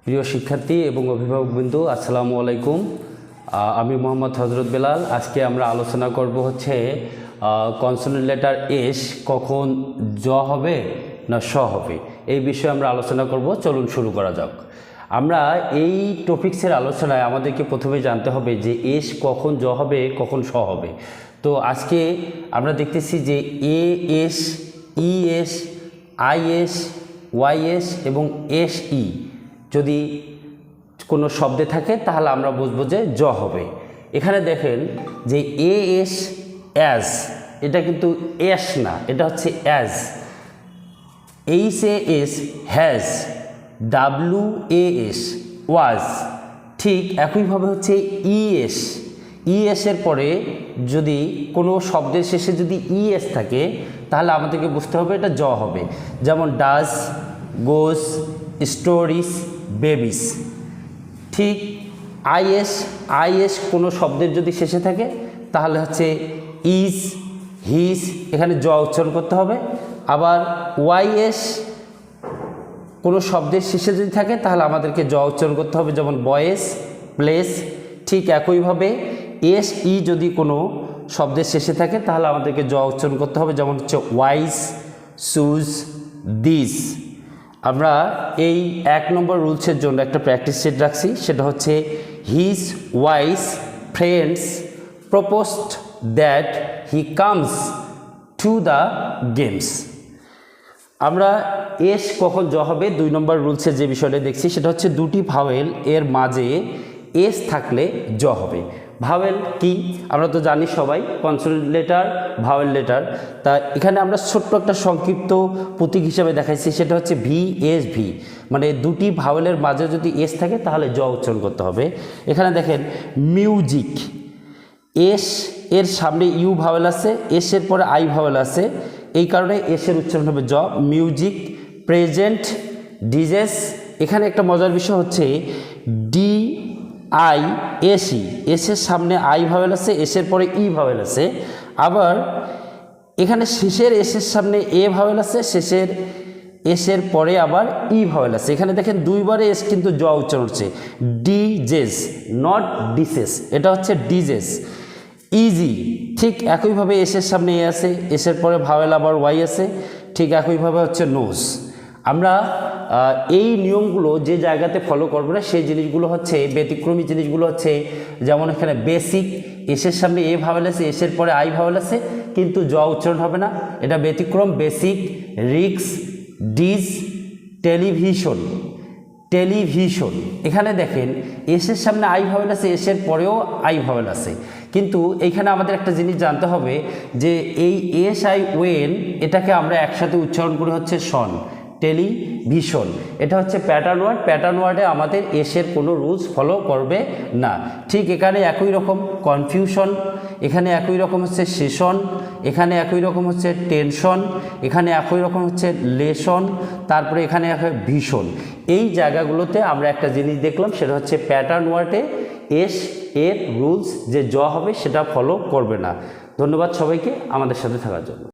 প্রিয় শিক্ষার্থী এবং অভিভাবকবৃন্দ, আসসালামু আলাইকুম। আমি মোহাম্মদ হজরত বেলাল। আজকে আমরা আলোচনা করব হচ্ছে কনসোনেন্ট লেটার এস কখন জ হবে না স হবে, এই বিষয়ে আমরা আলোচনা করব। চলুন শুরু করা যাক। আমরা এই টপিক্সের আলোচনায় আমাদেরকে প্রথমে জানতে হবে যে এস কখন জ হবে, কখন স হবে। তো আজকে আমরা দেখতেছি যে A S, E S, I S, Y S এবং এস ই যদি কোনো শব্দে থাকে তাহলে আমরা বুঝবো যে জ হবে। এখানে দেখেন যে এ এস অ্যাজ, এটা কিন্তু এস না, এটা হচ্ছে as. H A S has, W A S was. ঠিক একইভাবে হচ্ছে ইএস, ইএসের পরে যদি কোনো শব্দের শেষে যদি ইএস থাকে তাহলে আমাদেরকে বুঝতে হবে এটা জ হবে। যেমন ডাজ, গোস, স্টোরিজ, বেবিস। ঠিক আইএস, আইএস কোনো শব্দের যদি শেষে থাকে তাহলে হচ্ছে ইজ, হিজ, এখানে জ উচ্চারণ করতে হবে। আবার ওয়াইএস কোনো শব্দের শেষে যদি থাকে তাহলে আমাদেরকে জ উচ্চারণ করতে হবে, যেমন বয়েস, প্লেস। ঠিক একইভাবে এস ই যদি কোনো শব্দের শেষে থাকে তাহলে আমাদেরকে জ উচ্চারণ করতে হবে, যেমন হচ্ছে ওয়াইস, শুজ, দিস। আমরা এই 1 নম্বর রুলসের জন্য একটা প্র্যাকটিস সেট রাখছি, সেটা হচ্ছে his wise friends proposed that he comes to the games. আমরা এস কখন জ হবে 2 নম্বর রুলসের যে বিষয়টা দেখছি সেটা হচ্ছে দুটি ভাওয়েল এর মাঝে এস থাকলে জ হবে। ভাওয়েল কি আমরা তো জানি সবাই, কনসোনেন্ট লেটার, ভাওয়েল লেটার। তা এখানে আমরা ছোট্ট একটা সংক্ষিপ্ত প্রতীক হিসাবে দেখাইছি, সেটা হচ্ছে ভি এস ভি, মানে দুটি ভাওয়েলের মাঝে যদি এস থাকে তাহলে জ উচ্চারণ করতে হবে। এখানে দেখেন মিউজিক, এস এর সামনে ইউ ভাওয়েল আছে, এস এর পরে আই ভাওয়েল আছে, এই কারণে এসের উচ্চারণ হবে জ। Music, present, disease. এখানে একটা মজার বিষয় হচ্ছে ডি আই এসি, এসের সামনে আই ভাওয়েল আছে, এসের পরে ই ভাওয়েল আছে। আবার এখানে শেষের এসের সামনে এ ভাওয়েল আছে, শেষের এসের পরে আবার ই ভাওয়েল আছে। এখানে দেখেন 2 বারে এস কিন্তু জ উচ্চারণ হচ্ছে, ডিজেস, নট ডিসেস, এটা হচ্ছে ডিজেস। ইজি, ঠিক একইভাবে এসের সামনে এ আছে, এসের পরে ভাওয়েল আবার ওয়াই আছে, ঠিক একইভাবে হচ্ছে নোজ। আমরা এই নিয়মগুলো যে জায়গাতে ফলো করবো না সেই জিনিসগুলো হচ্ছে ব্যতিক্রমী জিনিসগুলো হচ্ছে, যেমন এখানে বেসিক, এসের সামনে এ ভাওয়েল আছে, এসের পরে আই ভাওয়েল আছে, কিন্তু জ উচ্চারণ হবে না, এটা ব্যতিক্রম। বেসিক, রিক্স, ডিজ, টেলিভিশন, টেলিভিশন। এখানে দেখেন এসের সামনে আই ভাওয়েল আছে, এসের পরেও আই ভাওয়েল আছে, কিন্তু এইখানে আমাদের একটা জিনিস জানতে হবে যে এই এস আই ওয়েন এটাকে আমরা একসাথে উচ্চারণ করি হচ্ছে শন, টেলিভিশন। এটা হচ্ছে প্যাটার্ন ওয়ার্ড, প্যাটার্ন ওয়ার্ডে আমাদের এসের কোনো রুলস ফলো করবে না। ঠিক এখানে একই রকম কনফিউশন, এখানে একই রকম হচ্ছে সেশন, এখানে একই রকম হচ্ছে টেনশন, এখানে একই রকম হচ্ছে লেসন, তারপরে এখানে ভীষণ। এই জায়গাগুলোতে আমরা একটা জিনিস দেখলাম, সেটা হচ্ছে প্যাটার্ন ওয়ার্ডে এস এর রুলস যে জ হবে সেটা ফলো করবে না। ধন্যবাদ সবাইকে আমাদের সাথে থাকার জন্য।